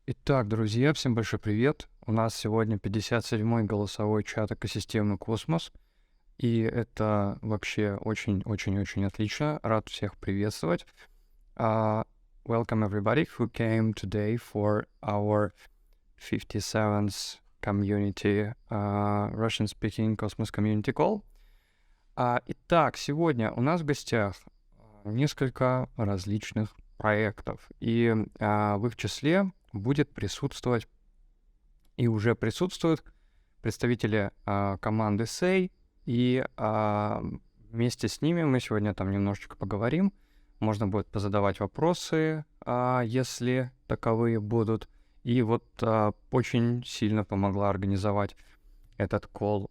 Итак, друзья, всем большой привет. У нас сегодня 57-й голосовой чат «Экосистемы Космос». И это вообще очень-очень-очень отлично. Рад всех приветствовать. Welcome everybody who came today for our 57th community, Russian-speaking Cosmos Community Call. Итак, сегодня у нас в гостях несколько различных проектов. И в их числе будет присутствовать и уже присутствуют представители команды Sei, и вместе с ними мы сегодня там немножечко поговорим. Можно будет позадавать вопросы, если таковые будут. И вот очень сильно помогла организовать этот колл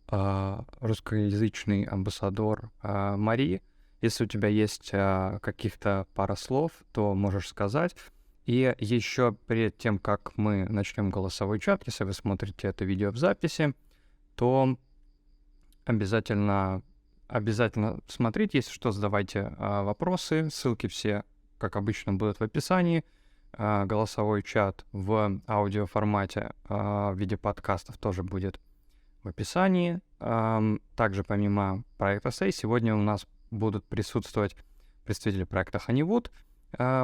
русскоязычный амбассадор Марии. Если у тебя есть каких-то пара слов, то можешь сказать. И еще перед тем, как мы начнем голосовой чат, если вы смотрите это видео в записи, то обязательно смотрите, если что, задавайте вопросы. Ссылки все, как обычно, будут в описании. Голосовой чат в аудиоформате в виде подкастов тоже будет в описании. Также помимо проекта Sei, сегодня у нас будут присутствовать представители проекта Honeywood,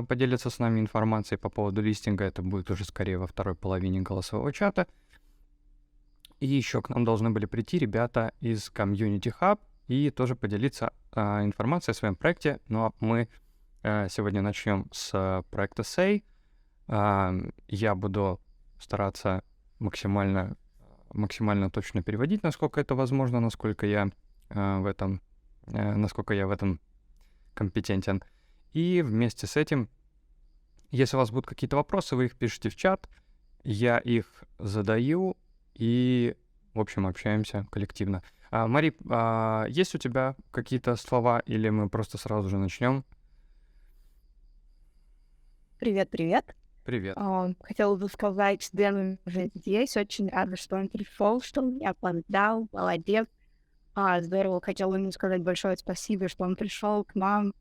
поделятся с нами информацией по поводу листинга. Это будет уже скорее во второй половине голосового чата. И еще к нам должны были прийти ребята из Community Hub и тоже поделиться информацией о своем проекте. Ну а мы сегодня начнем с проекта Sei. Я буду стараться максимально точно переводить, насколько это возможно, насколько я в этом компетентен. И вместе с этим, если у вас будут какие-то вопросы, вы их пишите в чат, я их задаю и, в общем, общаемся коллективно. Мари, есть у тебя какие-то слова или мы просто сразу же начнем? Привет. Привет. Хотела бы сказать, что Дэном уже здесь. Очень рада, что он пришел, что он меня опоздал. Молодец. Здорово. Хотела ему сказать большое спасибо, что он пришел к нам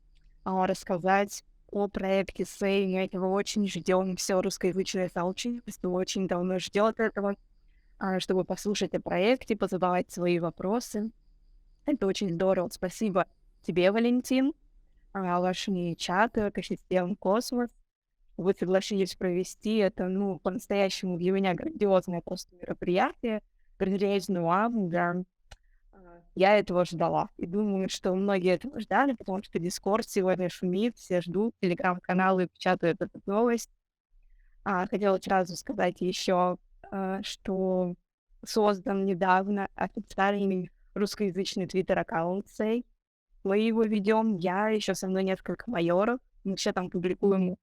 рассказать о проекте Sei. Мы этого очень ждем. Все русскоязычное сообщество очень давно ждет этого, чтобы послушать о проекте, позадавать свои вопросы. Это очень здорово. Спасибо тебе, Валентин, вашему чату «Экосистемы Космос». Вы согласились провести это, по-настоящему для меня грандиозное просто мероприятие, грандиозный вам, да. Я этого ждала. И думаю, что многие этого ждали, потому что Discord сегодня шумит, все ждут, телеграм-каналы печатают эту новость. Хотела сразу сказать еще, что создан недавно официальный русскоязычный твиттер-аккаунт Sei. Мы его ведем, я, еще со мной несколько майоров. Мы все там публикуем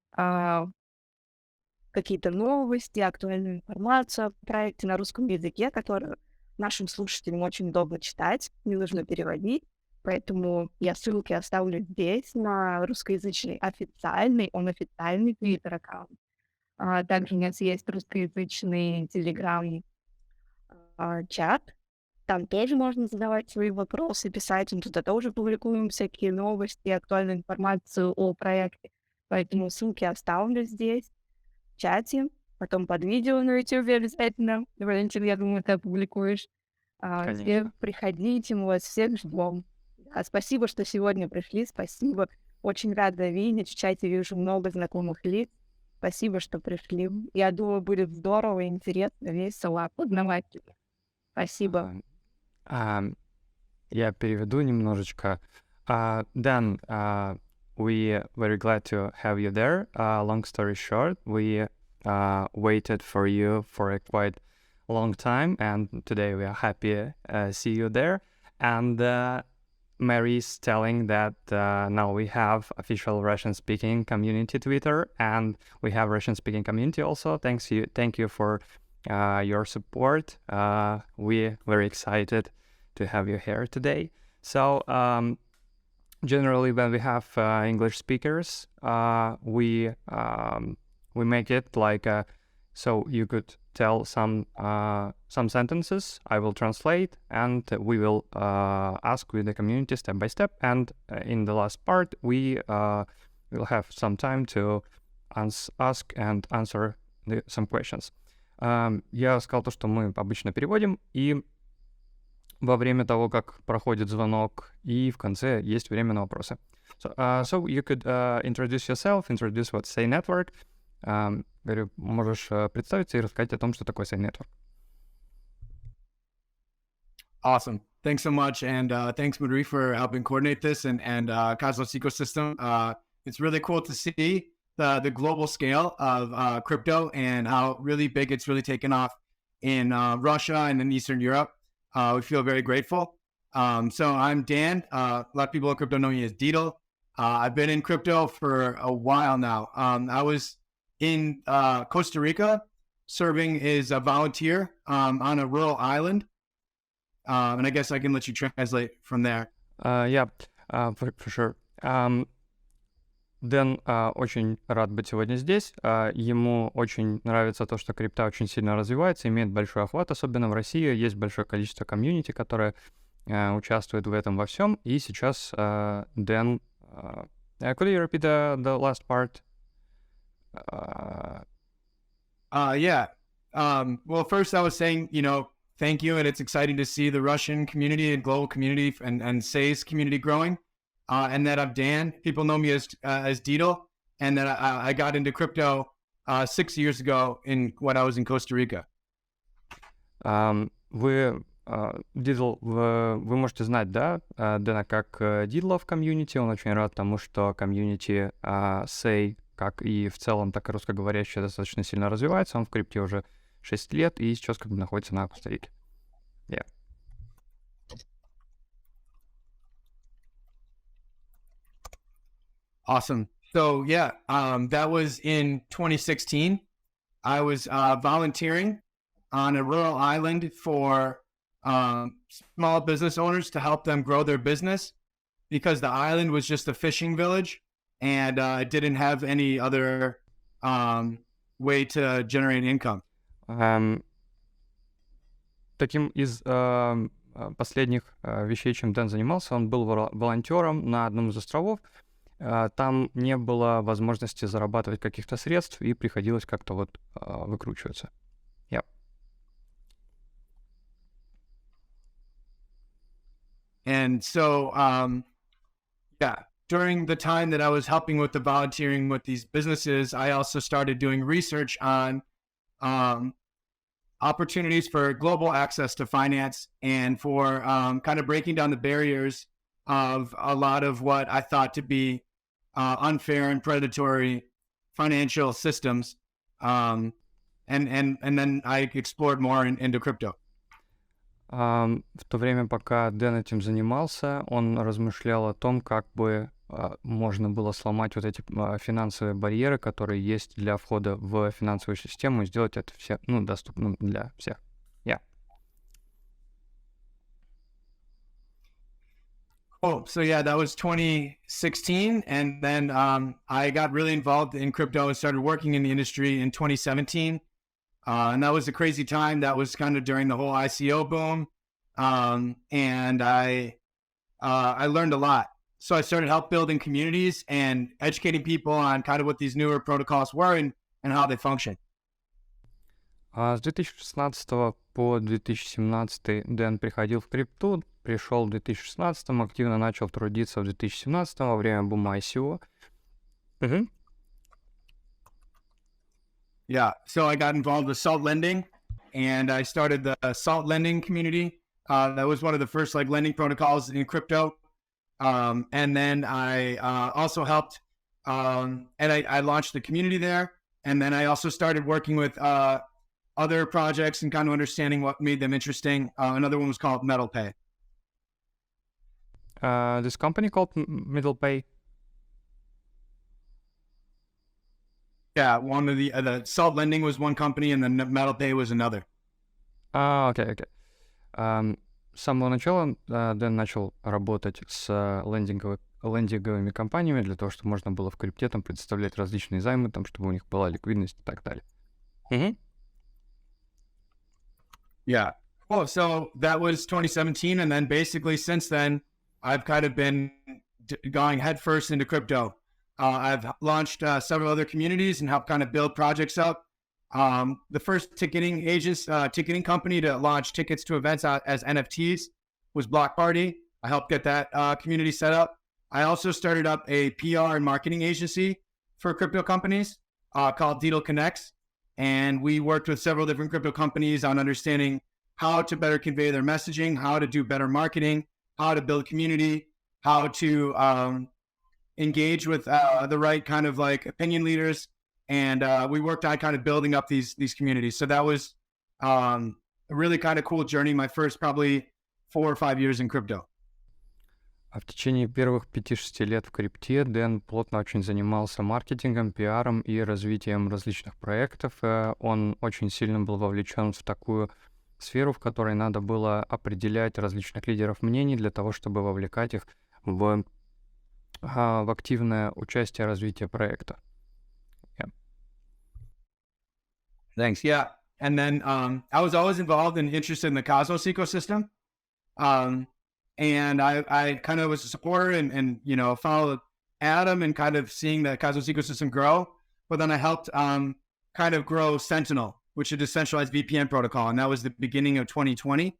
какие-то новости, актуальную информацию о проекте на русском языке, которую нашим слушателям очень удобно читать, не нужно переводить. Поэтому я ссылки оставлю здесь на русскоязычный официальный твиттер-аккаунт. Также у нас есть русскоязычный телеграм-чат. Там тоже можно задавать свои вопросы, писать. Мы туда тоже публикуем всякие новости, актуальную информацию о проекте. Поэтому ссылки оставлю здесь, в чате. Потом под видео на YouTube обязательно. Валентин, я думаю, ты опубликуешь. Все приходите, мы вас всех ждем. Спасибо, что сегодня пришли, спасибо. Очень рада видеть. В чате вижу много знакомых лиц. Спасибо, что пришли. Я думаю, будет здорово, интересно, весело, познавательно. Спасибо. Я переведу немножечко. Dan, we very glad to have you there. Long story short, we waited for you for a quite long time, and today we are happy see you there. And Mary's telling that now we have official Russian-speaking community Twitter, and we have Russian-speaking community also. Thank you for your support. We're very excited to have you here today. So generally, when we have English speakers, we make it like so you could tell some sentences. I will translate, and we will ask with the community step by step. And in the last part, we will have some time to ask and answer some questions. Я сказал то, что мы обычно переводим, и во время того, как проходит звонок, и в конце есть время на вопросы. So you could introduce yourself, introduce what Sei Network. Говорю, можешь представиться и рассказать о том, что такое Sei Network. Awesome. Thanks so much. And thanks, Marie, for helping coordinate this and Cosmos Ecosystem. It's really cool to see the global scale of crypto and how really big it's really taken off in Russia and in Eastern Europe. We feel very grateful. So I'm Dan. A lot of people in crypto know me as Deedle. I've been in crypto for a while now. I was in Costa Rica serving as a volunteer on a rural island. And I guess I can let you translate from there. Yeah, for sure. Дэн очень рад быть сегодня здесь. Ему очень нравится то, что крипта очень сильно развивается, имеет большой охват, особенно в России. Есть большое количество комьюнити, которое участвует в этом во всем. И сейчас Дэн... could you repeat the last part? Yeah. Well, first I was saying, thank you. And it's exciting to see the Russian community and global community and Sei's community growing. And that I'm Dan. People know me as Deedle. And that I got into crypto 6 years ago when I was in Costa Rica. Дидл, вы можете знать, да, Дэна как Дидла в комьюнити. Он очень рад тому, что комьюнити Sei, как и в целом, так и русскоговорящее, достаточно сильно развивается. Он в крипте уже 6 лет и сейчас как бы находится на Коста-Рике. Yeah. Awesome. So yeah, that was in 2016. I was volunteering on a rural island for small business owners to help them grow their business because the island was just a fishing village and it didn't have any other way to generate income. Таким из последних вещей, чем Дэн занимался, он был волонтером на одном из островов. Там не было возможности зарабатывать каких-то средств, и приходилось как-то вот выкручиваться. Yeah. And so, during the time that I was helping with the volunteering with these businesses, I also started doing research on opportunities for global access to finance and for kind of breaking down the barriers of a lot of what I thought to be unfair and predatory financial systems. And then I explored more into crypto. В то время, пока Дэн этим занимался, он размышлял о том, как бы можно было сломать вот эти финансовые барьеры, которые есть для входа в финансовую систему, и сделать это доступным для всех. Yeah. Oh, so yeah, that was 2016. And then I got really involved in crypto and started working in the industry in 2017. And that was a crazy time. That was kind of during the whole ICO boom. And I learned a lot. So I started help building communities and educating people on kind of what these newer protocols were and how they function. С 2016 по 2017 Дэн приходил в крипту, пришел в 2016, активно начал трудиться в 2017 во время бума ICO. Yeah, so I got involved with salt lending, and I started the salt lending community. That was one of the first lending protocols in crypto. And then I also helped, and I launched the community there. And then I also started working with other projects and kind of understanding what made them interesting. Another one was called MetalPay. This company called MetalPay. Yeah, one of the salt lending was one company, and then MetalPay was another. Окей. С самого начала Дэн начал работать с лендинговыми компаниями для того, чтобы можно было в крипте там предоставлять различные займы, там, чтобы у них была ликвидность и так далее. Yeah. Well, so that was 2017, and then basically since then, I've kind of been going headfirst into crypto. I've launched several other communities and helped kind of build projects up. The first ticketing company to launch tickets to events as NFTs was Block Party. I helped get that community set up. I also started up a PR and marketing agency for crypto companies called Deedle Connects. And we worked with several different crypto companies on understanding how to better convey their messaging, how to do better marketing, how to build community, how to engage with the right kind of like opinion leaders. And we worked on kind of building up these communities. So that was a really kind of cool journey, my first probably 4 or 5 years in crypto. А в течение первых 5-6 лет в крипте Дэн плотно очень занимался маркетингом, пиаром и развитием различных проектов. Он очень сильно был вовлечен в такую сферу, в которой надо было определять различных лидеров мнений для того, чтобы вовлекать их в активное участие в развитии проекта. Thanks. Yeah. And then I was always involved and interested in the Cosmos ecosystem. And I kind of was a supporter and followed Adam and kind of seeing the Cosmos ecosystem grow. But then I helped kind of grow Sentinel, which is a decentralized VPN protocol. And that was the beginning of 2020.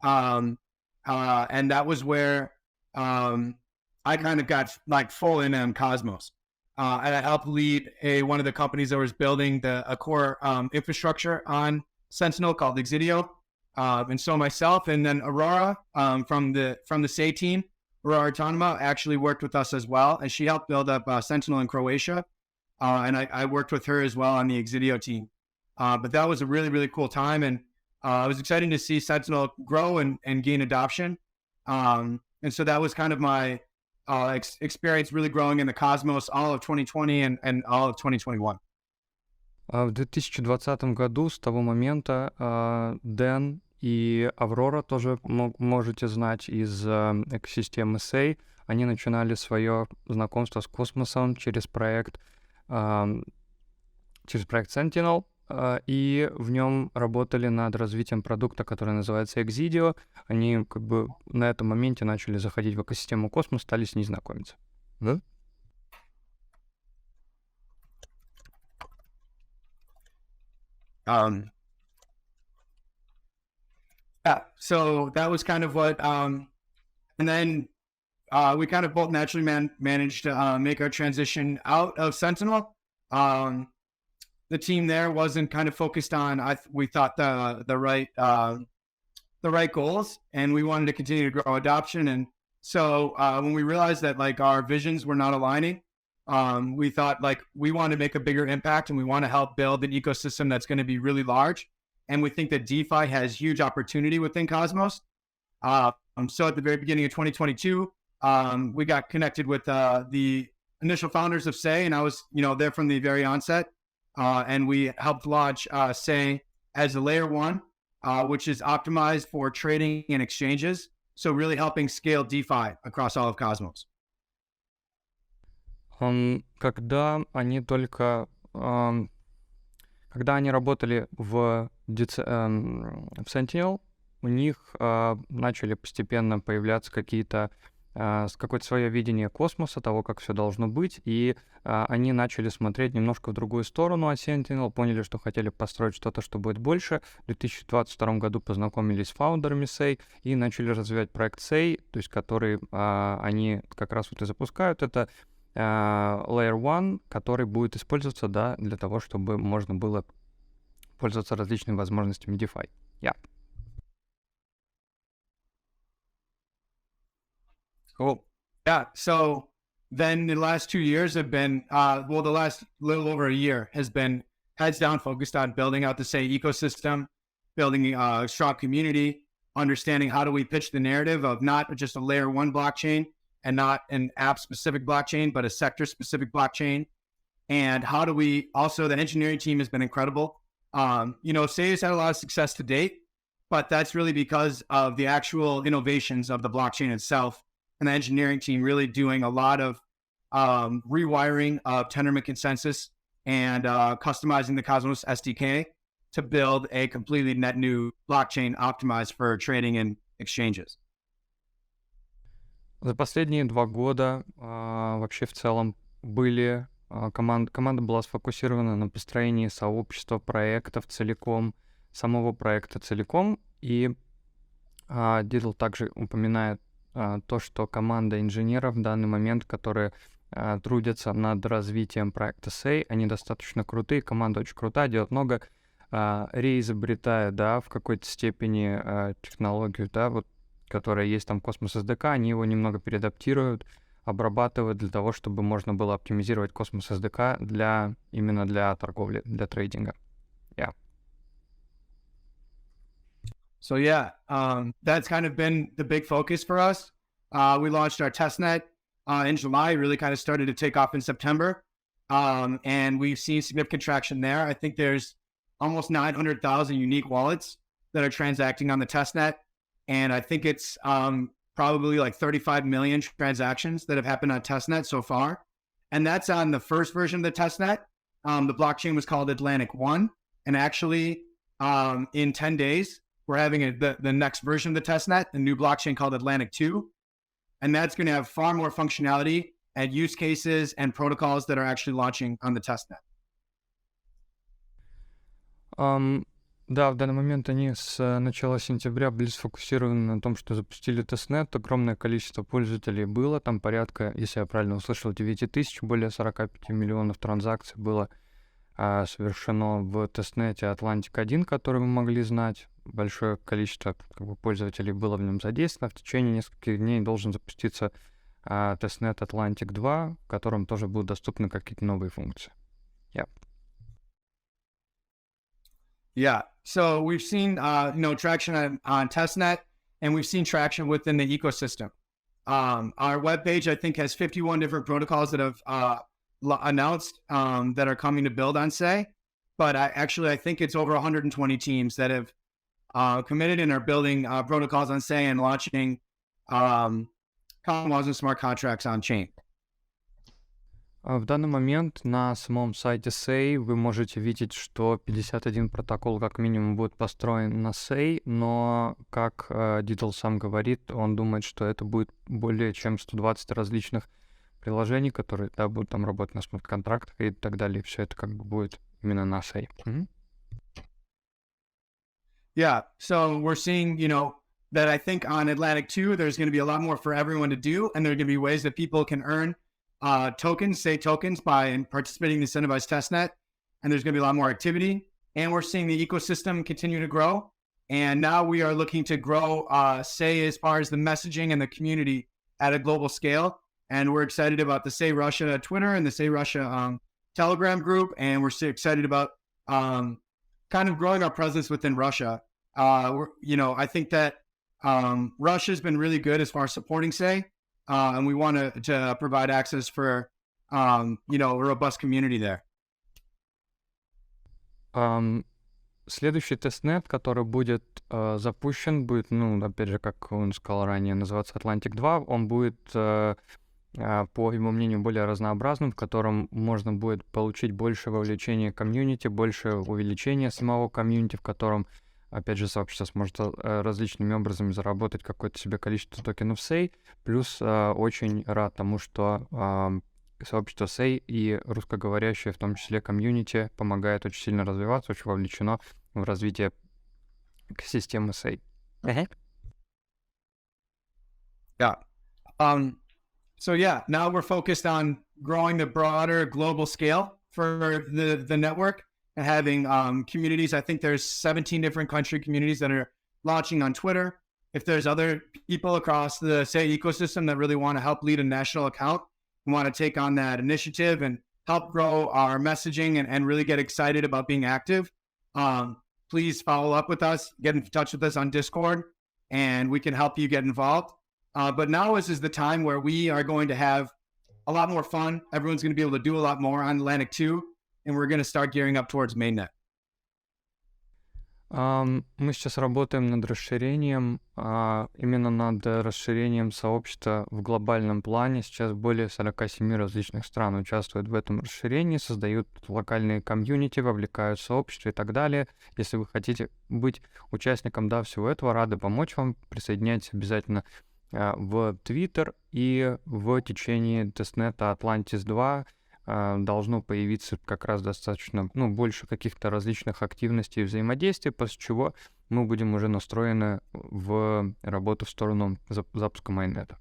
And that was where I kind of got like full in on Cosmos. And I helped lead one of the companies that was building a core infrastructure on Sentinel called Exidio. And so myself and then Aurora from the Sei team, Aurora Autonoma, actually worked with us as well. And she helped build up Sentinel in Croatia. And I worked with her as well on the Exidio team. But that was a really, really cool time. And it was exciting to see Sentinel grow and gain adoption. And so that was kind of my experience really growing in the Cosmos all of 2020 and all of 2021. В 2020 году с того момента Дэн и Аврора, тоже можете знать из экосистемы Sei, они начинали свое знакомство с космосом через проект Sentinel, и в нем работали над развитием продукта, который называется Exidio. Они как бы на этом моменте начали заходить в экосистему космос, стали с ней знакомиться. Да? Yeah, so that was kind of what, and then we kind of both naturally managed to make our transition out of Sentinel. The team there wasn't kind of focused on, we thought the right goals, and we wanted to continue to grow adoption. And so when we realized that like our visions were not aligning, we thought like we want to make a bigger impact and we want to help build an ecosystem that's going to be really large. And we think that DeFi has huge opportunity within Cosmos. So at the very beginning of 2022, we got connected with the initial founders of Sei, and I was there from the very onset. And we helped launch Sei as a layer 1, which is optimized for trading and exchanges. So really helping scale DeFi across all of Cosmos. Когда они работали в Sentinel, у них начали постепенно появляться какое-то свое видение космоса, того, как все должно быть, и они начали смотреть немножко в другую сторону от Sentinel, поняли, что хотели построить что-то, что будет больше. В 2022 году познакомились с фаундерами Sei и начали развивать проект Sei, то есть который они как раз вот и запускают. Это Layer 1, который будет использоваться, для того, чтобы можно было пользоваться различными возможностями DeFi. Yeah. Cool. Yeah. So then the last 2 years have been, the last little over a year has been heads down focused on building out the Sei ecosystem, building a strong community, understanding how do we pitch the narrative of not just a layer 1 blockchain and not an app-specific blockchain, but a sector-specific blockchain. And how do we also, the engineering team has been incredible. Sei has had a lot of success to date, but that's really because of the actual innovations of the blockchain itself and the engineering team really doing a lot of rewiring of Tendermint consensus and customizing the Cosmos SDK to build a completely net new blockchain optimized for trading and exchanges. За последние 2 года вообще в целом были команда была сфокусирована на построении сообщества, проектов целиком, самого проекта целиком. И Дидл также упоминает то, что команда инженеров в данный момент, которые трудятся над развитием проекта Sei, они достаточно крутые, команда очень крутая, делает много, реизобретая, да, в какой-то степени технологию, да, вот, которая есть там Космос SDK, они его немного переадаптируют, обрабатывают для того, чтобы можно было оптимизировать Космос SDK именно для торговли, для трейдинга. Yeah. So yeah, that's kind of been the big focus for us. We launched our testnet in July, really kind of started to take off in September. And we've seen significant traction there. I think there's almost 900,000 unique wallets that are transacting on the testnet. And I think it's probably like 35 million transactions that have happened on testnet so far. And that's on the first version of the testnet. The blockchain was called Atlantic 1. And actually, in 10 days, we're having the next version of the testnet, the new blockchain called Atlantic 2. And that's going to have far more functionality and use cases and protocols that are actually launching on the testnet. Да, в данный момент они с начала сентября были сфокусированы на том, что запустили тестнет. Огромное количество пользователей было. Там порядка, если я правильно услышал, 9 тысяч, более 45 миллионов транзакций было совершено в тестнете Atlantic 1, который мы могли знать. Большое количество пользователей было в нем задействовано. В течение нескольких дней должен запуститься тестнет Atlantic 2, в котором тоже будут доступны какие-то новые функции. Yeah. Yeah. So we've seen, traction on testnet, and we've seen traction within the ecosystem. Our webpage, I think, has 51 different protocols that have announced that are coming to build on Sei. But I think it's over 120 teams that have committed and are building protocols on Sei and launching common laws and smart contracts on chain. В данный момент на самом сайте Sei вы можете видеть, что 51 протокол как минимум будет построен на Sei, но, как Дидл сам говорит, он думает, что это будет более чем 120 различных приложений, которые будут там работать на смарт-контрактах и так далее. Все это как бы будет именно на Sei. Yeah, so we're seeing, that I think on Atlantic 2, there's going to be a lot more for everyone to do, and there are going to be ways that people can earn tokens, Sei tokens, by participating in the incentivized testnet. And there's going to be a lot more activity. And we're seeing the ecosystem continue to grow. And now we are looking to grow Sei as far as the messaging and the community at a global scale. And we're excited about the Sei Russia Twitter and the Sei Russia Telegram group. And we're so excited about kind of growing our presence within Russia. I think that Russia's been really good as far as supporting Sei. And we want to provide access for, a robust community there. Следующий тестнет, который будет запущен, будет, опять же, как он сказал ранее, называться Atlantic 2. Он будет, по его мнению, более разнообразным, в котором можно будет получить больше вовлечения комьюнити, больше увеличения самого комьюнити, в котором, опять же, сообщество сможет различными образами заработать какое-то себе количество токенов Sei. Плюс очень рад тому, что сообщество Sei и русскоговорящее, в том числе комьюнити, помогает очень сильно развиваться, очень вовлечено в развитие экосистемы Sei. Yeah. Now we're focused on growing the broader global scale for the network. And having communities. I think there's 17 different country communities that are launching on Twitter. If there's other people across the Sei ecosystem that really want to help lead a national account and want to take on that initiative and help grow our messaging and really get excited about being active, please follow up with us, get in touch with us on Discord, and we can help you get involved. But now is the time where we are going to have a lot more fun. Everyone's going to be able to do a lot more on Atlantic 2. And we're going to start gearing up towards mainnet. Мы сейчас работаем над расширением, именно над расширением сообщества в глобальном плане. Сейчас более 47 различных стран участвуют в этом расширении, создают локальные комьюнити, вовлекают сообщество и так далее. Если вы хотите быть участником всего этого, рады помочь вам. Присоединяйтесь обязательно в Twitter и в течение тестнета Atlantis 2. должно появиться как раз достаточно, больше каких-то различных активностей и взаимодействий, после чего мы будем уже настроены в работу в сторону запуска майнета.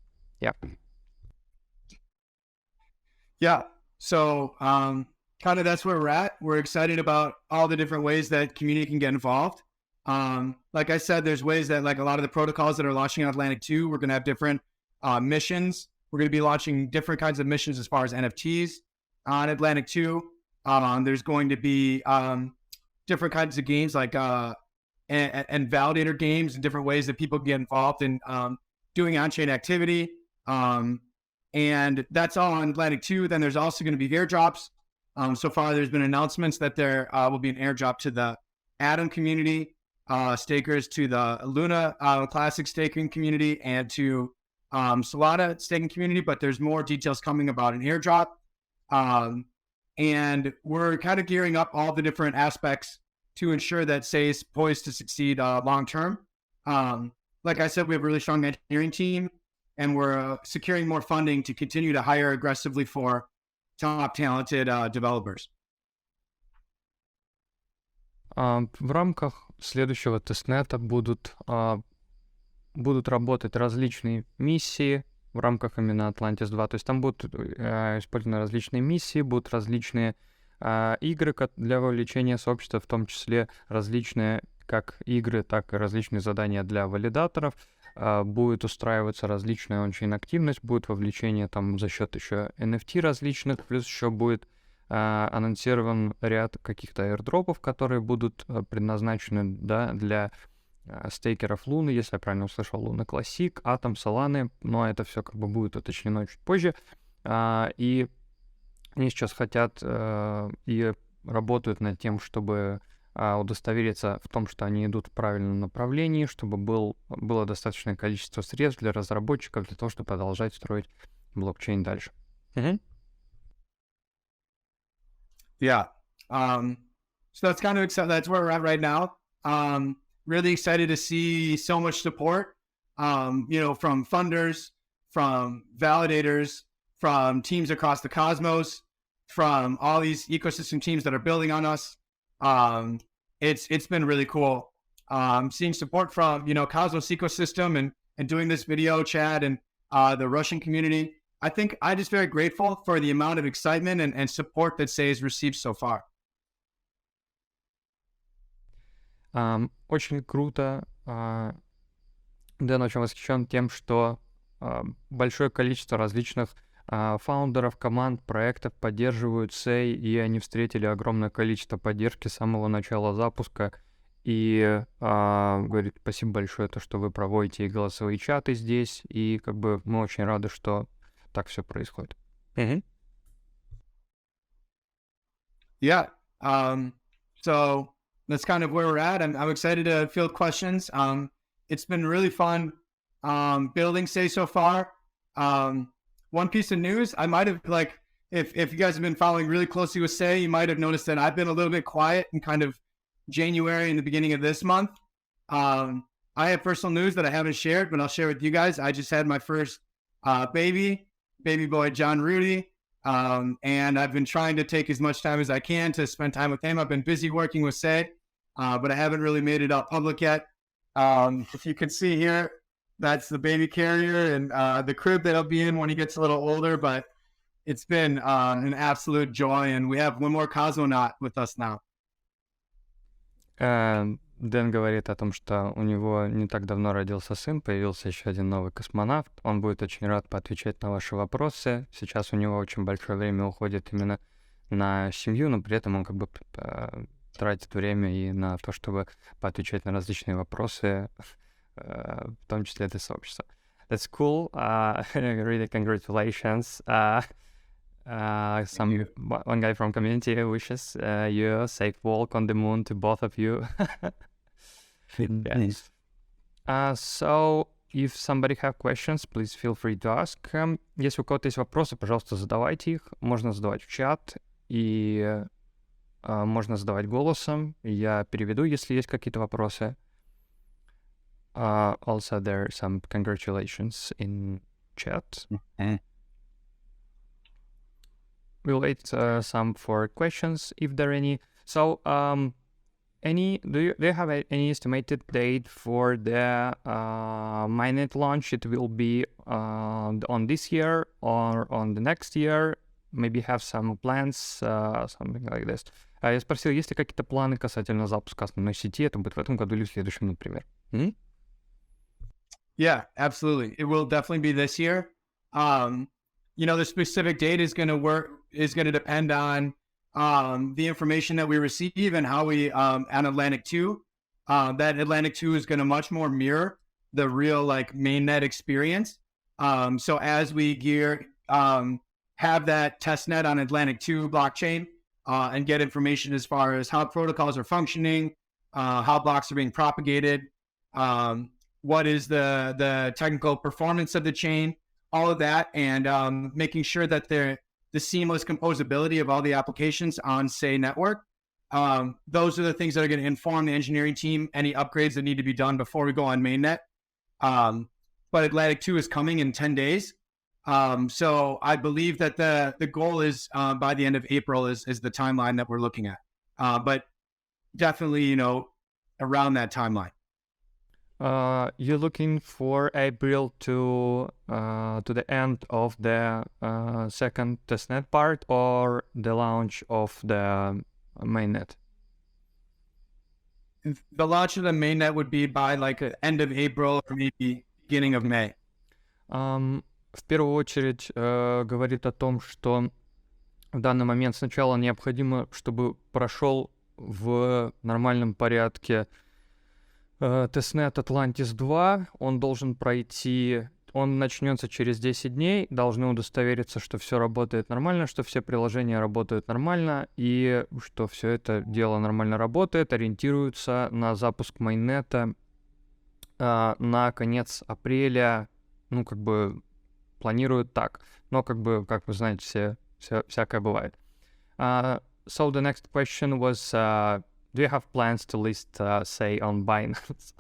Yeah. So kind of that's where we're at. We're excited about all the different ways that community can get involved. Like I said, there's ways that like a lot of the protocols that are launching on Atlantic 2, we're going to have different missions. We're going to be launching different kinds of missions as far as NFTs on Atlantic 2. There's going to be different kinds of games like and validator games and different ways that people can get involved in doing on-chain activity. And that's all on Atlantic 2. Then there's also going to be airdrops. So far, there's been announcements that there will be an airdrop to the Atom community stakers, to the Luna Classic staking community, and to Solana staking community. But there's more details coming about an airdrop. And we're kind of gearing up all the different aspects to ensure that Sei is poised to succeed long term. Like I said, we have a really strong engineering team, and we're securing more funding to continue to hire aggressively for top talented developers. В рамках следующего тестнета будут работать различные миссии в рамках именно Atlantis 2. То есть там будут использованы различные миссии, будут различные игры для вовлечения сообщества, в том числе различные как игры, так и различные задания для валидаторов. Будет устраиваться различная ончейн-активность, будет вовлечение там за счет еще NFT различных, плюс еще будет анонсирован ряд каких-то airdropов, которые будут предназначены, да, для стейкеров Луны, если я правильно услышал, Луна Classic, Атом, Соланы, но это все как бы будет уточнено чуть позже. И они сейчас хотят и работают над тем, чтобы удостовериться в том, что они идут в правильном направлении, чтобы было достаточное количество средств для разработчиков для того, чтобы продолжать строить блокчейн дальше. Yeah. So that's kind of exciting. That's where we're at right now. Really excited to see so much support, from funders, from validators, from teams across the cosmos, from all these ecosystem teams that are building on us. It's been really cool. Seeing support from, Cosmos ecosystem and doing this video chat and the Russian community. I think I'm just very grateful for the amount of excitement and support that Sei has received so far. Очень круто. Дэн очень восхищен тем, что большое количество различных фаундеров, команд, проектов поддерживают Sei, и они встретили огромное количество поддержки с самого начала запуска. И говорит, спасибо большое, то, что вы проводите и голосовые чаты здесь, и как бы мы очень рады, что так все происходит. Yeah. So that's kind of where we're at. I'm excited to field questions. It's been really fun building Sei so far. One piece of news, I might have, if you guys have been following really closely with Sei, you might have noticed that I've been a little bit quiet in kind of January and the beginning of this month. I have personal news that I haven't shared, but I'll share with you guys. I just had my first baby boy, John Rudy. And I've been trying to take as much time as I can to spend time with him. I've been busy working with Sei, but I haven't really made it out public yet. If you can see here, that's the baby carrier and the crib that he'll be in when he gets a little older. But it's been an absolute joy, and we have one more cosmonaut with us now. Дэн говорит о том, что у него не так давно родился сын, появился еще один новый космонавт. Он будет очень рад поотвечать на ваши вопросы. Сейчас у него очень большое время уходит именно на семью, но при этом он как бы тратит время и на то, чтобы поотвечать на различные вопросы, в том числе для сообщества. That's cool. Really congratulations. One guy from community wishes you a safe walk on the moon to both of you. Nice. So, if somebody have questions, please feel free to ask. Если у кого-то есть вопросы, пожалуйста, задавайте их. Можно задавать в чат и можно задавать голосом. Я переведу, если есть какие-то вопросы. Also, there are some congratulations in chat. we'll wait some for questions if there are any. So, do you have any estimated date for the mainnet launch? It will be on this year or on the next year? Maybe have some plans, something like this. Я спросил, есть ли какие-то планы касательно запуска основной сети? Это будет в этом году или в следующем, например. Yeah, absolutely. It will definitely be this year. The specific date is going to depend on the information that we receive and how we on Atlantic 2. That Atlantic 2 is going to much more mirror the real mainnet experience. So as we have that testnet on Atlantic 2 blockchain and get information as far as how protocols are functioning, how blocks are being propagated, what is the technical performance of the chain, all of that, and making sure that the seamless composability of all the applications on Sei Network. Those are the things that are going to inform the engineering team, any upgrades that need to be done before we go on mainnet. But Atlantic 2 is coming in 10 days. So I believe that the goal is by the end of April is the timeline that we're looking at. But definitely, around that timeline. You're looking for April to the end of the second testnet part or the launch of the mainnet? The launch of the mainnet would be by end of April or maybe beginning of May. В первую очередь говорит о том, что в данный момент сначала необходимо, чтобы прошел в нормальном порядке тестнет Atlantis 2. Он должен пройти, он начнется через 10 дней, должны удостовериться, что все работает нормально, что все приложения работают нормально и что все это дело нормально работает, ориентируются на запуск майннета на конец апреля, планируют так, но как вы знаете, всякое бывает. So the next question was, do you have plans to list Sei on Binance?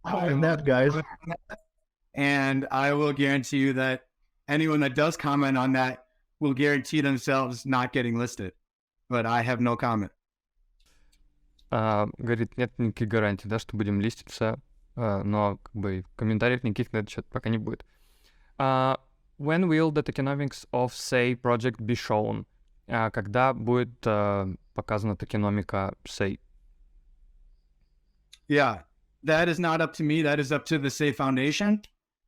I'm that, guys. And I will guarantee you that anyone that does comment on that will guarantee themselves not getting listed. But I have no comment. Говорит, нет никаких гарантий, да, что будем листиться, но комментариев никаких на этот счет пока не будет. When will the tokenomics of Sei project be shown? Когда будет показана токеномика Sei? Yeah, that is not up to me. That is up to the Sei Foundation.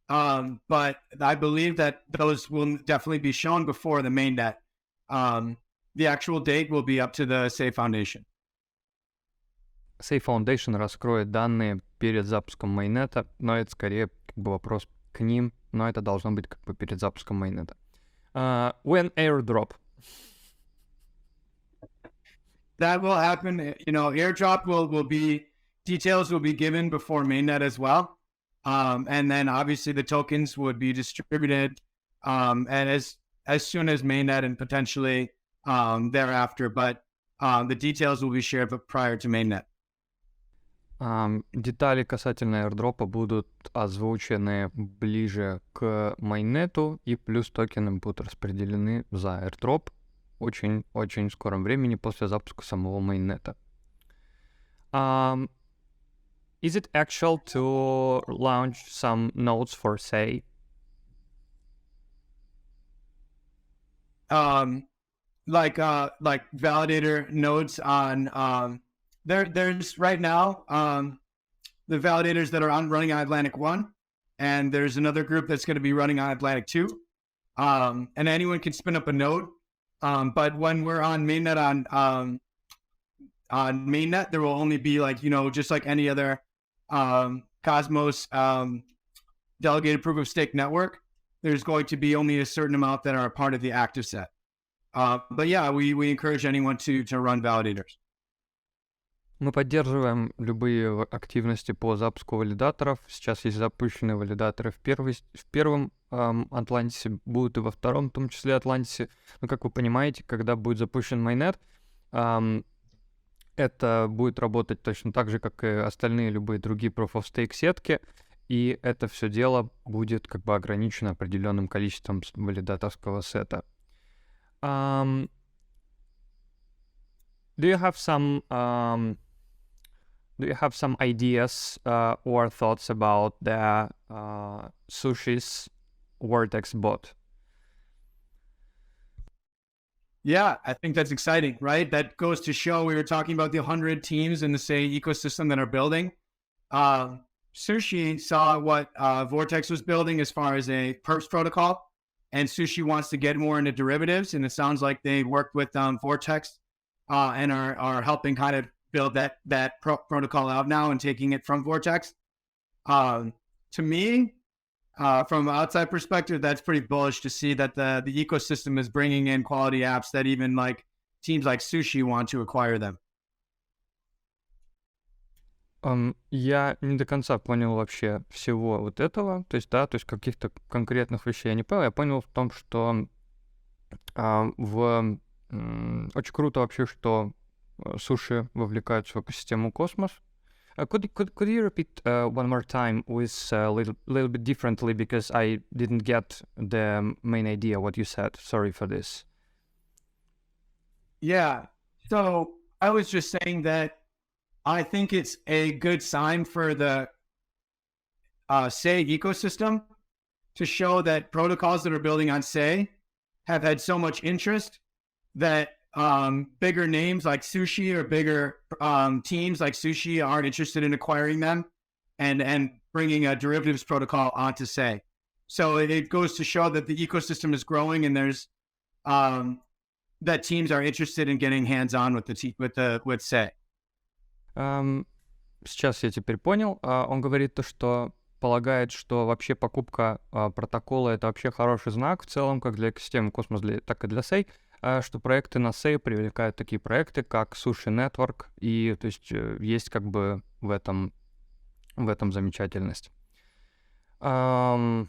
But I believe that those will definitely be shown before the mainnet. The actual date will be up to the Sei Foundation. Sei Foundation раскроет данные перед запуском майнета, но это скорее вопрос к ним, но это должно быть перед запуском майнета. When airdrop? That will happen. Airdrop will be, details will be given before mainnet as well. And then obviously the tokens would be distributed and as soon as mainnet and potentially thereafter, but the details will be shared prior to mainnet. Детали касательно airdropа будут озвучены ближе к майнету, и плюс токены будут распределены за airdrop очень скором времени после запуска самого майнета. Is it actual to launch some nodes for Sei? Like validator nodes on there's right now the validators that are running on Atlantic 1, and there's another group that's going to be running on Atlantic 2. And anyone can spin up a node. But when we're on mainnet on mainnet, there will only be just like any other Cosmos delegated proof of stake network. There's going to be only a certain amount that are a part of the active set. But yeah, we encourage anyone to run validators. Мы поддерживаем любые активности по запуску валидаторов. Сейчас есть запущенные валидаторы в первом Атлантисе, будут и во втором, в том числе Атлантисе. Но, как вы понимаете, когда будет запущен майнет, это будет работать точно так же, как и остальные любые другие Proof of Stake сетки. и это все дело будет как бы ограничено определенным количеством валидаторского сета. Do you have some ideas or thoughts about the Sushi's Vortex bot? Yeah, I think that's exciting, right? That goes to show we were talking about the 100 teams in the Sei ecosystem that are building. Sushi saw what Vortex was building as far as a perps protocol, and Sushi wants to get more into derivatives. And it sounds like they worked with Vortex and are helping kind of build that protocol out now and taking it from Vortex. To me, from an outside perspective, that's pretty bullish to see that the ecosystem is bringing in quality apps that even like teams like Sushi want to acquire them. Я не до конца понял вообще всего вот этого, то есть, да, то есть каких-то конкретных вещей я не понял. Я понял в том, что очень круто вообще, что суши вовлекаются в экосистему космос. Could you repeat one more time with a little bit differently, because I didn't get the main idea what you said. Sorry for this. Yeah. So I was just saying that I think it's a good sign for the Sei ecosystem to show that protocols that are building on Sei have had so much interest that bigger names like Sushi or bigger teams like Sushi are interested in acquiring them and bringing a derivatives protocol onto Sei. So it goes to show that the ecosystem is growing, and there's that teams are interested in getting hands-on with Sei. Сейчас я теперь понял. Он говорит то, что полагает, что вообще покупка протокола — это вообще хороший знак в целом, как для экосистемы Космос, так и для Sei, что проекты на Sei привлекают такие проекты, как Sei Network, и то есть есть как бы в этом замечательность. Да-да-да,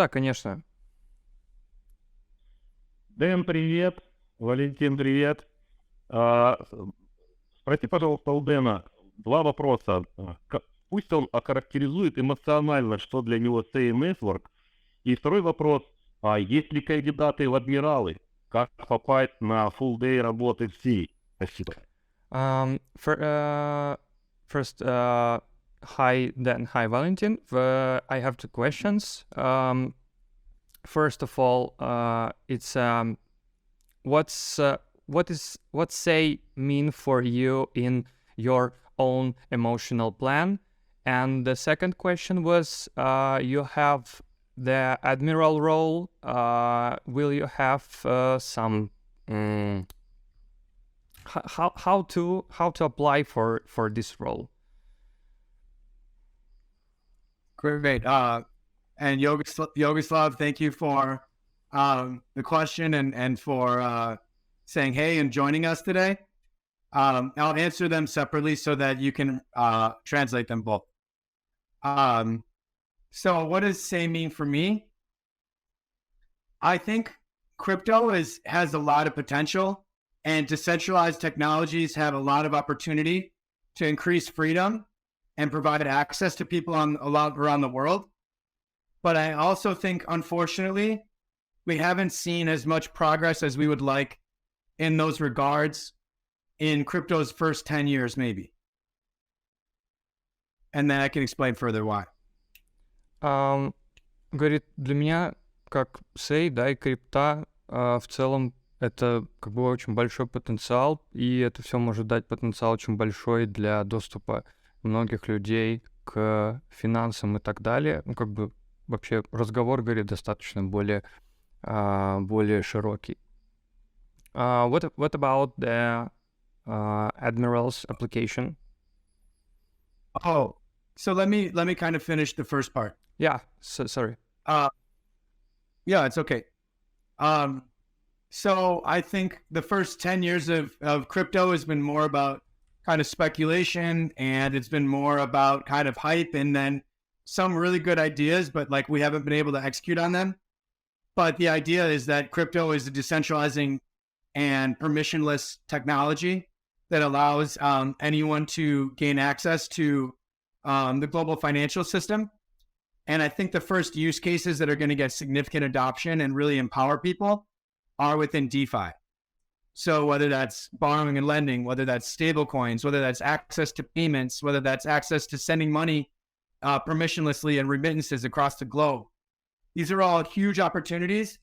конечно. Дэн, привет. Валентин, привет. Спроси, пожалуйста, у Дэна два вопроса. Пусть он охарактеризует эмоционально, что для него Sei Network. И второй вопрос. Есть ли кандидаты в адмиралы? Как попасть на full day работы в Sei? Спасибо. First, hi, Dan. Hi, Valentin. I have two questions. First of all, it's what Sei mean for you in your own emotional plan? And the second question was, you have the admiral role. Will you have some how to apply for this role? Great. And Yogislav, thank you for the question and for saying hey and joining us today. I'll answer them separately so that you can translate them both. So what does Sei mean for me? I think crypto has a lot of potential, and decentralized technologies have a lot of opportunity to increase freedom and provide access to people around the world. But I also think, unfortunately, we haven't seen as much progress as we would like in those regards in crypto's first 10 years, maybe. And then I can explain further why. Говорит, для меня, как Sei, да, и крипта в целом, это как бы очень большой потенциал, и это все может дать потенциал очень большой для доступа многих людей к финансам и так далее. Ну, как бы вообще разговор, говорит, достаточно более широкий. What about the Admiral's application? Oh, so let me kind of finish the first part. Yeah, sorry. Yeah, it's okay. So I think the first 10 years of crypto has been more about kind of speculation, and it's been more about kind of hype, and then some really good ideas, but like we haven't been able to execute on them. But the idea is that crypto is a decentralizing and permissionless technology that allows anyone to gain access to the global financial system. And I think the first use cases that are going to get significant adoption and really empower people are within DeFi. So whether that's borrowing and lending, whether that's stable coins, whether that's access to payments, whether that's access to sending money permissionlessly and remittances across the globe. These are all huge opportunities,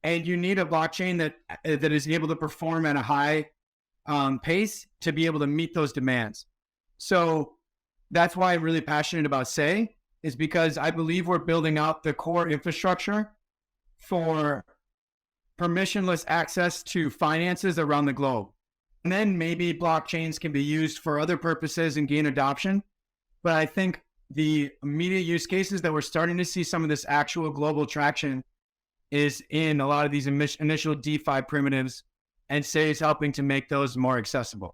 and you need a blockchain that is able to perform at a high pace to be able to meet those demands. So that's why I'm really passionate about Sei, is because I believe we're building out the core infrastructure for permissionless access to finances around the globe. And then maybe blockchains can be used for other purposes and gain adoption. But I think the immediate use cases that we're starting to see some of this actual global traction is in a lot of these initial DeFi primitives, and Sei is helping to make those more accessible.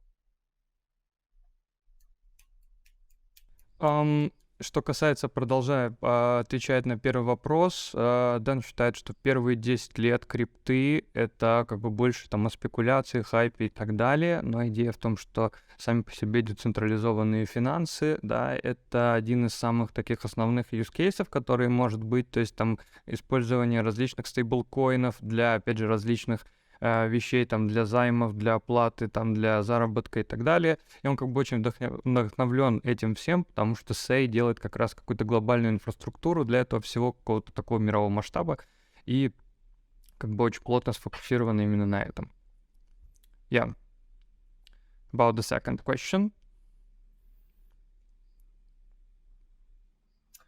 Что касается, продолжая отвечать на первый вопрос, Дэн считает, что первые 10 лет крипты — это как бы больше там о спекуляции, хайпе и так далее, но идея в том, что сами по себе децентрализованные финансы, да, это один из самых таких основных use cases, которые может быть, то есть там использование различных стейблкоинов для, опять же, различных вещей, там, для займов, для оплаты, там, для заработка и так далее. И он как бы очень вдохновлен этим всем, потому что Sei делает как раз какую-то глобальную инфраструктуру для этого всего какого-то такого мирового масштаба и как бы очень плотно сфокусирован именно на этом. Yeah. About the second question.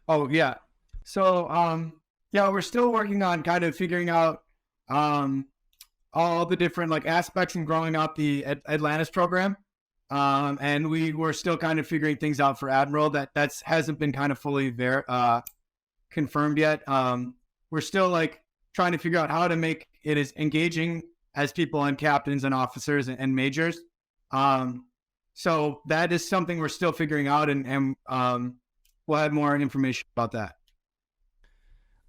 Oh, yeah. So, yeah, we're still working on kind of figuring out all the different like aspects in growing out the Atlantis program. And we were still kind of figuring things out for Admiral that hasn't been kind of fully confirmed yet. We're still like trying to figure out how to make it as engaging as people and captains and officers and majors. So that is something we're still figuring out, and we'll have more information about that.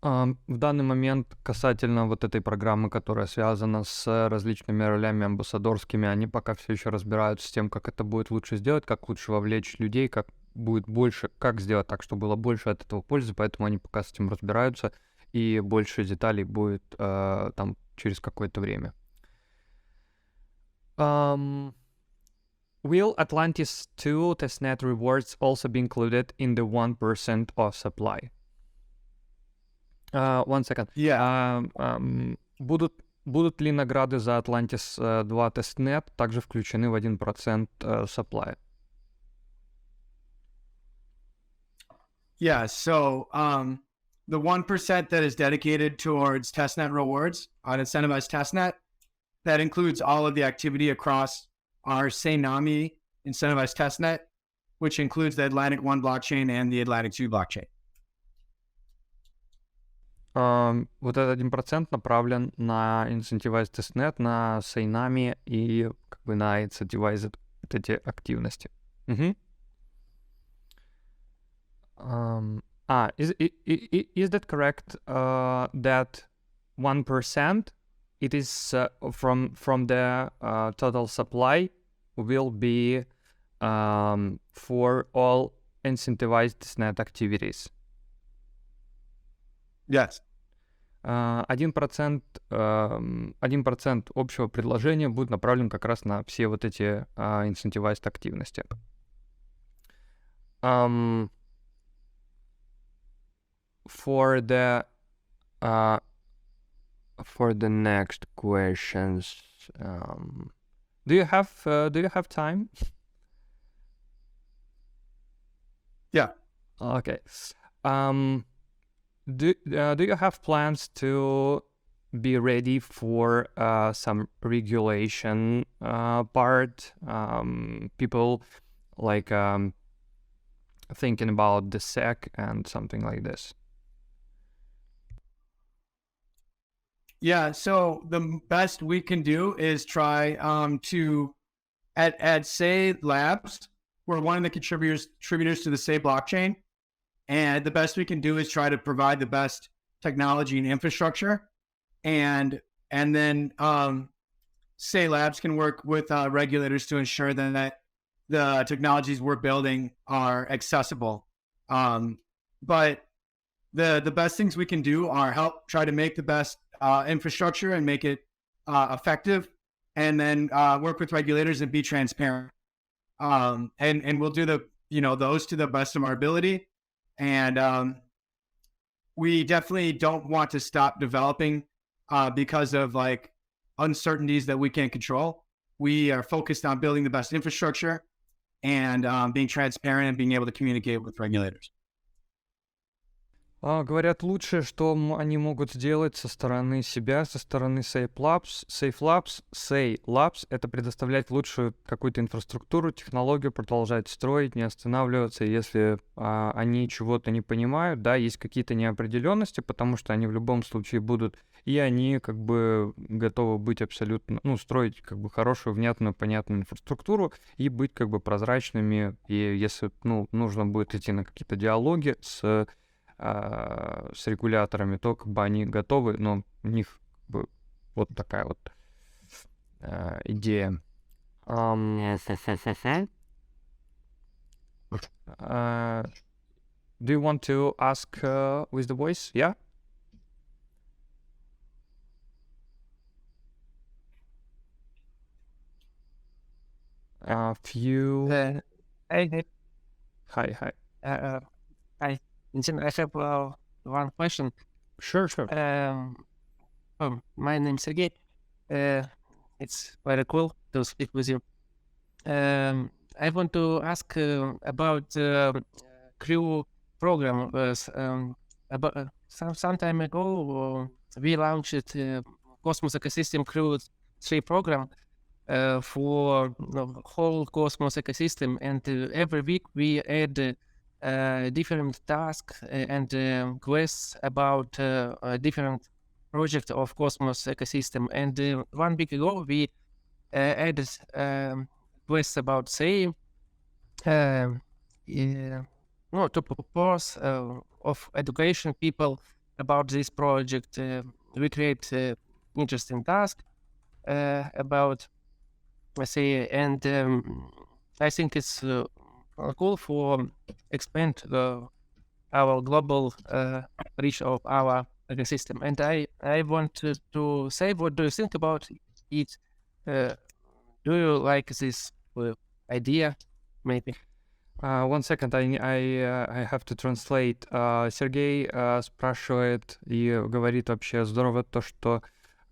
В данный момент касательно вот этой программы, которая связана с различными ролями амбассадорскими, они пока все еще разбираются с тем, как это будет лучше сделать, как лучше вовлечь людей, как будет больше, как сделать так, чтобы было больше от этого пользы, поэтому они пока с этим разбираются, и больше деталей будет там через какое-то время. Will Atlantis 2 testnet rewards also be included in the 1% of supply? One second. Yeah. Будут ли награды за Atlantis 2 тестнет также включены в 1% supply? Yeah, so the 1% that is dedicated towards testnet rewards on incentivized testnet, that includes all of the activity across our Sei incentivized testnet, which includes the Atlantic 1 blockchain and the Atlantic 2 blockchain. Вот этот 1% направлен на Incentivized Testnet, на Sei и как бы на Incentivized вот эти активности. Is that correct? That 1% it is from the total supply will be for all incentivized testnet activities. Yes. 1% общего предложения будет направлен как раз на все вот эти incentivized активности. For the next questions, do you have time? Yeah. Okay. Do you have plans to be ready for some regulation part? People like thinking about the SEC and something like this. Yeah, so the best we can do is try to at Sei Labs, we're one of the contributors to the Sei blockchain. And the best we can do is try to provide the best technology and infrastructure. And then Sei Labs can work with regulators to ensure that the technologies we're building are accessible. But the best things we can do are help try to make the best infrastructure and make it effective, and then work with regulators and be transparent. And we'll do those to the best of our ability. And we definitely don't want to stop developing because of like uncertainties that we can't control. We are focused on building the best infrastructure and being transparent and being able to communicate with regulators. Говорят, лучшее, что они могут сделать со стороны себя, со стороны Sei Labs, это предоставлять лучшую какую-то инфраструктуру, технологию, продолжать строить, не останавливаться, если они чего-то не понимают, да, есть какие-то неопределенности, потому что они в любом случае будут, и они как бы готовы быть абсолютно, строить как бы хорошую, внятную, понятную инфраструктуру и быть как бы прозрачными, и если, нужно будет идти на какие-то диалоги с регуляторами, то как бы они готовы, но у них как бы вот такая вот идея. Do you want to ask with the voice? Yeah? Few... Hi. Hi. Hi. I have one question. Sure. My name is Sergey. It's very cool to speak with you. I want to ask about Crew program. About some time ago, we launched Cosmos Ecosystem Crew 3 program for whole Cosmos ecosystem, and every week we add different tasks and quests about different projects of Cosmos ecosystem. And 1 week ago, we added quests about Sei to propose of education people about this project. We create interesting task about Sei, and I think it's cool for expand our global reach of our ecosystem. And I want to say, what do you think about it? Do you like this idea? Maybe. One second, I have to translate. Сергей спрашивает и говорит вообще здорово то, что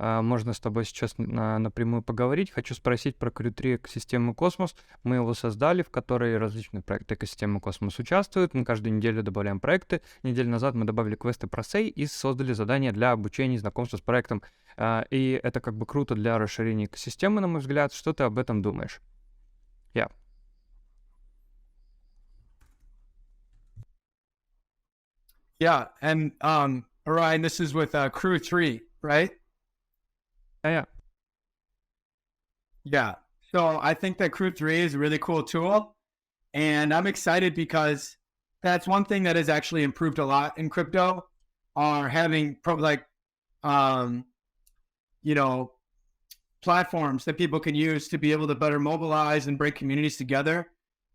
можно с тобой сейчас напрямую поговорить. Хочу спросить про Crew 3 экосистемы Космос. Мы его создали, в которой различные проекты экосистемы Космос участвуют. Мы каждую неделю добавляем проекты. Неделю назад мы добавили квесты про Sei и создали задания для обучения и знакомства с проектом. И это как бы круто для расширения экосистемы, на мой взгляд. Что ты об этом думаешь? Yeah. Yeah, and Orion, this is with Crew 3, right? Yeah. Yeah. So I think that Crew 3 is a really cool tool, and I'm excited because that's one thing that has actually improved a lot in crypto, are having platforms that people can use to be able to better mobilize and bring communities together.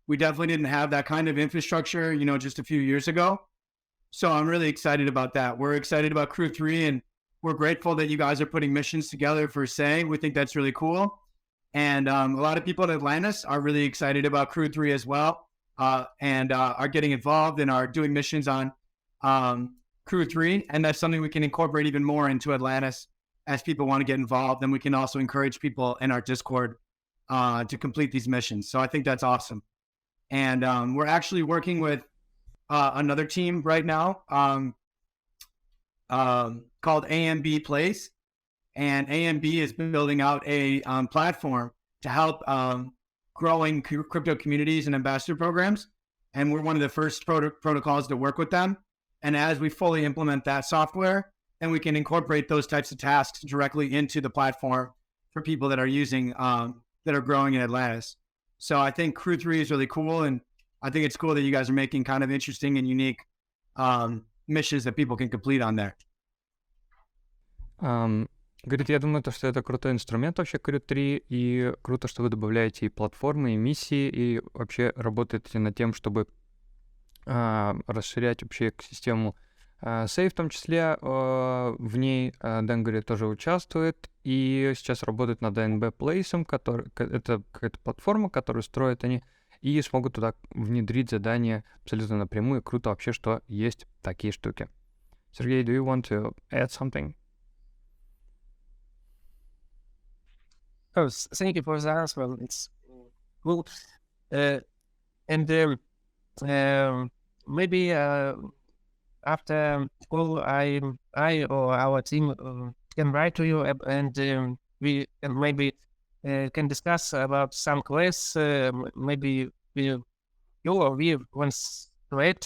We definitely didn't have that kind of infrastructure, just a few years ago. So I'm really excited about that. We're excited about Crew 3, and we're grateful that you guys are putting missions together for Sei. We think that's really cool. And a lot of people at Atlantis are really excited about Crew 3 as well, and are getting involved and are doing missions on Crew 3. And that's something we can incorporate even more into Atlantis as people want to get involved. And we can also encourage people in our Discord to complete these missions. So I think that's awesome. And we're actually working with another team right now called AMB Place, and AMB is building out a platform to help growing crypto communities and ambassador programs, and we're one of the first protocols to work with them. And as we fully implement that software, then we can incorporate those types of tasks directly into the platform for people that are using that are growing in Atlantis. So I think Crew 3 is really cool, and I think it's cool that you guys are making kind of interesting and unique missions that people can complete on there. Говорит, я думаю, что это крутой инструмент вообще, Крю 3, и круто, что вы добавляете и платформы, и миссии, и вообще работаете над тем, чтобы расширять вообще экосистему Sei в том числе. В ней Дэн, говорит, тоже участвует, и сейчас работает над ANB Place, это какая-то платформа, которую строят они, и смогут туда внедрить задания абсолютно напрямую. Круто вообще, что есть такие штуки. Сергей, do you want to add something? Oh, thank you for the answer. It's cool. And maybe after call, I or our team can write to you and we can maybe can discuss about some quests. Maybe you or we once read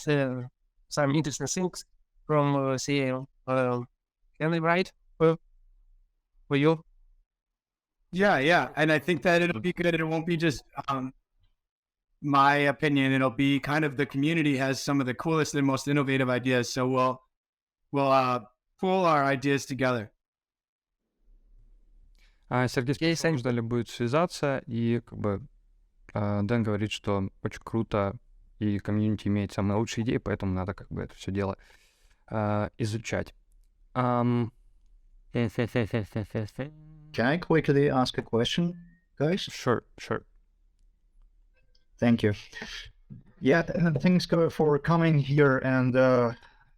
some interesting things from CA. Can we write for you? Yeah. And I think that it'll be good. It won't be just my opinion. It'll be kind of the community has some of the coolest and most innovative ideas. So we'll pull our ideas together. Сергей сказал, что ждали будет связаться, и как бы Дэн говорит, что очень круто, и комьюнити имеет самые лучшие идеи, поэтому надо как бы это все дело изучать. Can I quickly ask a question, guys? Sure. Thank you. Yeah, thanks for coming here and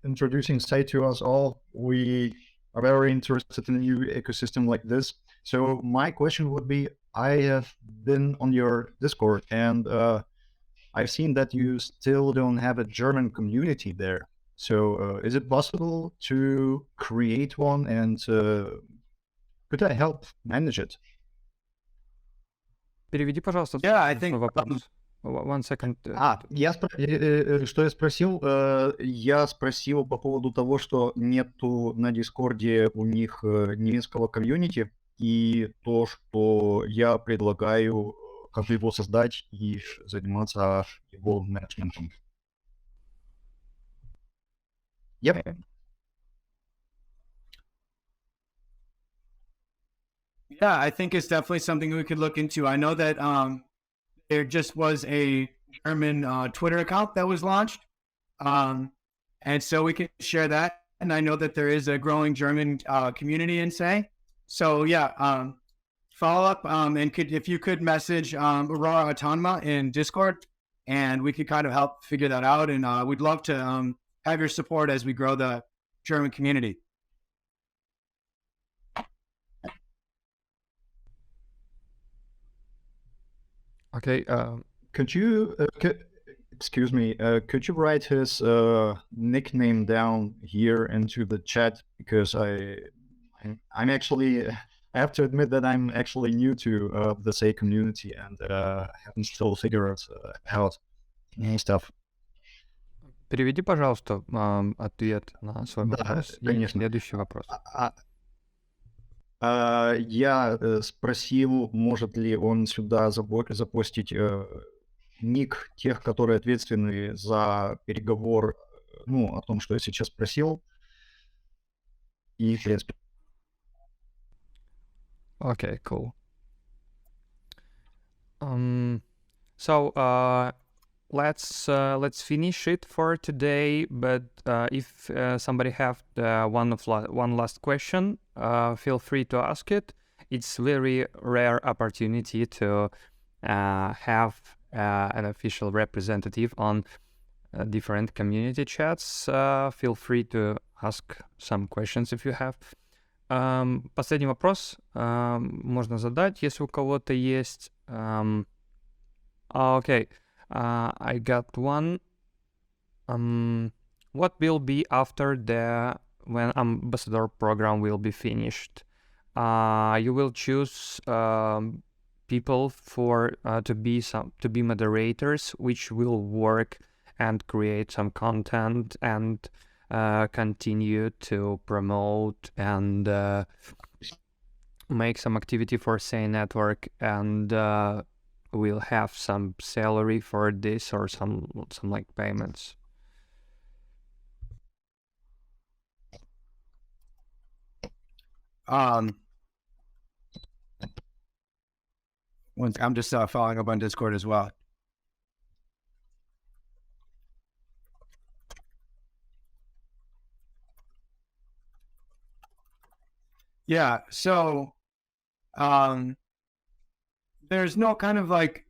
introducing Sei to us all. We are very interested in a new ecosystem like this. So my question would be, I have been on your Discord and I've seen that you still don't have a German community there. So is it possible to create one and could I help manage it? Переведи, пожалуйста, Yeah, I think вопрос. One second. Что я спросил? Я спросил по поводу того, что нету на Дискорде у них немецкого комьюнити, и то, что я предлагаю как его создать и заниматься его менеджментом. Yep. Yeah, I think it's definitely something we could look into. I know that there just was a German Twitter account that was launched. And so we can share that. And I know that there is a growing German community in Sei. So yeah, follow up and if you could message Aurora Autonoma in Discord, and we could kind of help figure that out. And we'd love to have your support as we grow the German community. Okay. Could you, excuse me, could you write his nickname down here into the chat? Because I'm actually, I have to admit that I'm actually new to the Sei community and haven't still figured out any stuff. Переведи, пожалуйста, ответ на свой вопрос. Конечно. Следующий вопрос. Я спросил, может ли он сюда запостить ник тех, которые ответственны за переговор, ну, о том, что я сейчас спросил. И, в принципе... Okay, cool. So let's finish it for today. But if somebody have one last question, feel free to ask it. It's very rare opportunity to have an official representative on different community chats. Feel free to ask some questions if you have. Последний вопрос можно задать, если у кого-то есть. Okay. I got one. What will be after when ambassador program will be finished? You will choose people to be moderators, which will work and create some content and continue to promote and make some activity for Sei Network, and we'll have some salary for this or some like payments. I'm just following up on Discord as well. Yeah, so there's no kind of like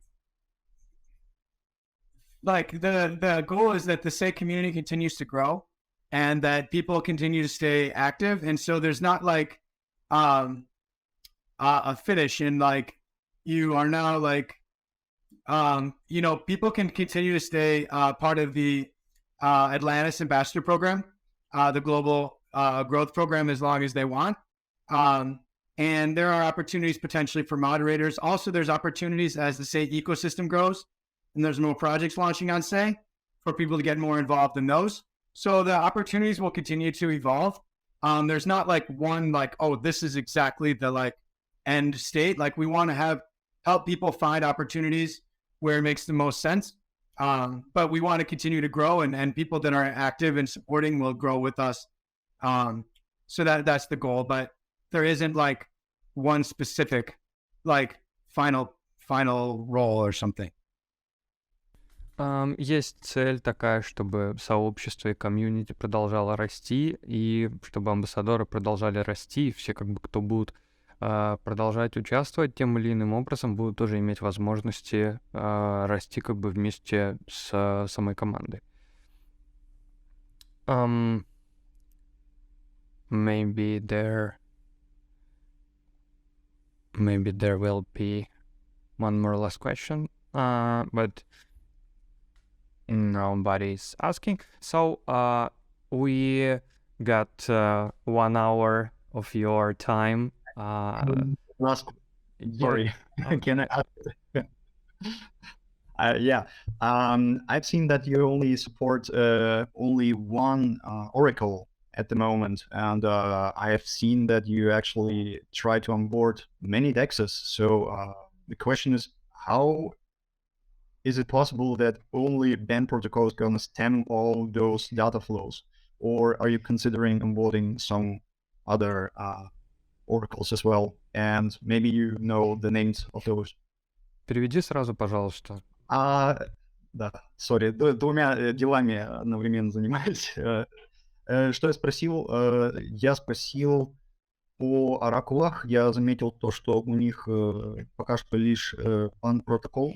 the goal is that the Sei community continues to grow and that people continue to stay active. And so there's not like a finish in like you are now like people can continue to stay part of the Atlantis Ambassador Program, the global growth program, as long as they want. And there are opportunities potentially for moderators. Also, there's opportunities as the Sei ecosystem grows and there's more projects launching on Sei for people to get more involved in those. So the opportunities will continue to evolve. There's not like one like, oh, this is exactly the like end state. Like we want to help people find opportunities where it makes the most sense. But we want to continue to grow and people that are active and supporting will grow with us. So that's the goal. But there isn't like one specific like final role or something. Есть цель такая, чтобы сообщество и комьюнити продолжало расти, и чтобы амбассадоры продолжали расти, и все как бы, кто будут продолжать участвовать тем или иным образом, будут тоже иметь возможности расти как бы вместе с самой командой. Maybe there will be one more last question, but nobody's asking. So we got 1 hour of your time. Last, sorry, can I add? Yeah, I've seen that you only support only one Oracle at the moment, and I have seen that you actually try to onboard many DEXs. So the question is, how is it possible that only BAN protocol is going to stem all those data flows, or are you considering onboarding some other oracles as well? And maybe you know the names of those. Переведи сразу, пожалуйста. Да, сори, двумя делами одновременно занимаюсь. Что я спросил? Я спросил по оракулах. Я заметил то, что у них пока что лишь BAN протокол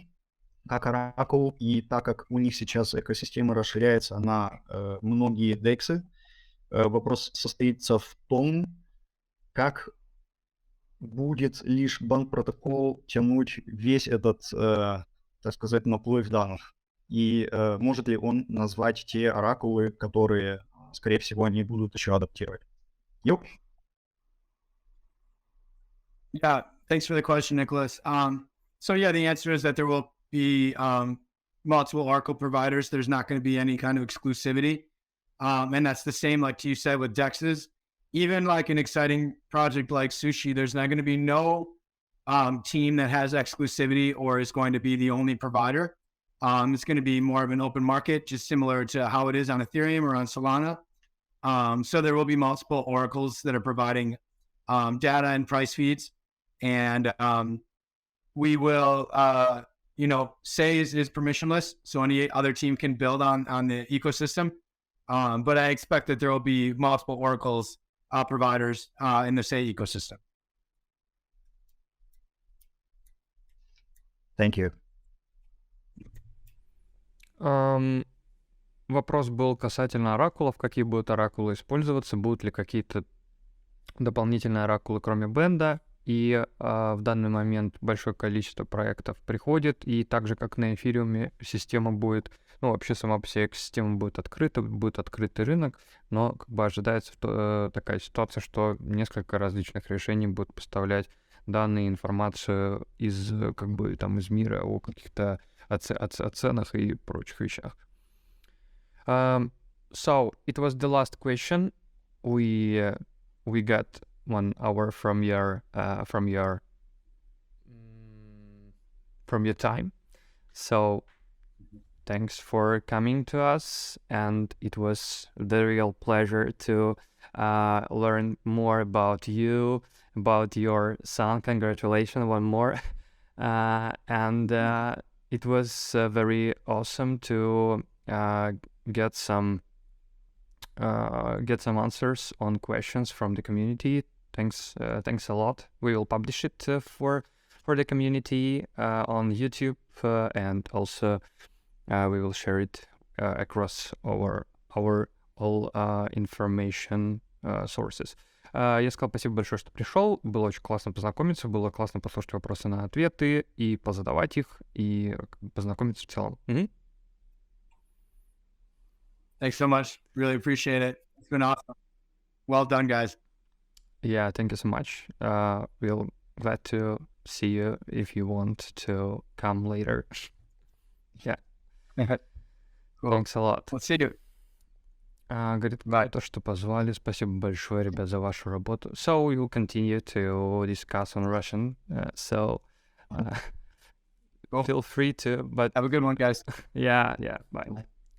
как оракул, и так как у них сейчас экосистема расширяется на многие дексы, вопрос состоится в том, как будет лишь BAN протокол тянуть весь этот, так сказать, наплыв данных. И может ли он назвать те оракулы, которые, скорее всего, они будут еще адаптировать? Yep. Yeah, thanks for the question, Nicholas. So yeah, the answer is that there will be multiple Oracle providers. There's not going to be any kind of exclusivity. And that's the same, like you said, with DEXs. Even like an exciting project like Sushi, there's not going to be no team that has exclusivity or is going to be the only provider. It's going to be more of an open market, just similar to how it is on Ethereum or on Solana. So there will be multiple oracles that are providing data and price feeds. And we will, Sei is permissionless, so any other team can build on the ecosystem. But I expect that there will be multiple oracles providers in the Sei ecosystem. Thank you. Вопрос был касательно оракулов. Какие будут оракулы использоваться? Будут ли какие-то дополнительные оракулы, кроме бенда? И в данный момент большое количество проектов приходит. И так же, как на эфириуме, система будет, вообще сама по себе экосистема будет открыта, будет открытый рынок. Но как бы ожидается такая ситуация, что несколько различных решений будут поставлять данные, информацию из мира о каких-то о ценах и прочих вещах. So it was the last question. We got 1 hour from your time. So thanks for coming to us, and it was the real pleasure to learn more about you, about your son. Congratulations one more. And it was very awesome to get some answers on questions from the community. Thanks a lot. We will publish it for the community on YouTube, and also we will share it across our all information sources. Я сказал спасибо большое, что пришел. Было очень классно познакомиться, было классно послушать вопросы на ответы и позадавать их, и познакомиться в целом. Thanks so much. Really appreciate it. It's been awesome. Well done, guys. Yeah, thank you so much. We'll glad to see you if you want to come later. Yeah. Cool. Thanks a lot. We'll see you. Говорит, то, что позвали. Спасибо большое, ребят, за вашу работу. So we will continue to discuss on Russian. So Cool. feel free to, but Have a good one, guys. yeah, bye.